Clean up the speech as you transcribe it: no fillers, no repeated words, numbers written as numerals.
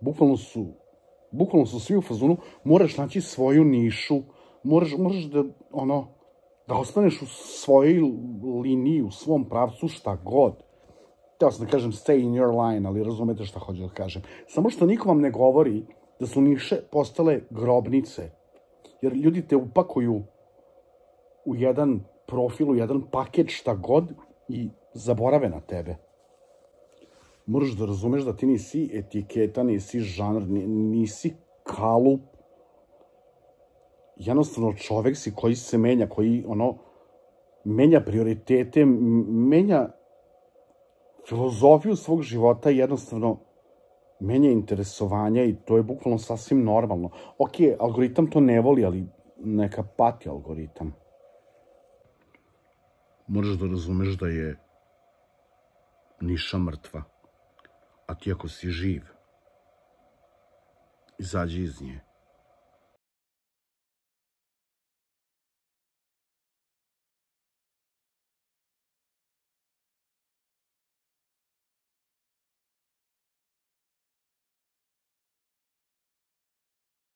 bukvalno su svi u fazonu, moraš naći svoju nišu, moraš da, da ostaneš u svojoj liniji, u svom pravcu, šta god. Htio sam da kažem stay in your line, ali razumete šta hoću da kažem. Samo što niko vam ne govori da su niše postale grobnice, jer ljudi te upakuju u jedan profil, u jedan paket, šta god, i zaborave na tebe. Moraš da razumeš da ti nisi etiketa, nisi žanr, nisi kalup. Jednostavno čovek si koji se menja, koji, menja prioritete, menja filozofiju svog života i jednostavno menja interesovanja i to je bukvalno sasvim normalno. Ok, algoritam to ne voli, ali neka pati algoritam. Moraš da razumeš da je niša mrtva, a ti ako si živ, izađi iz nje.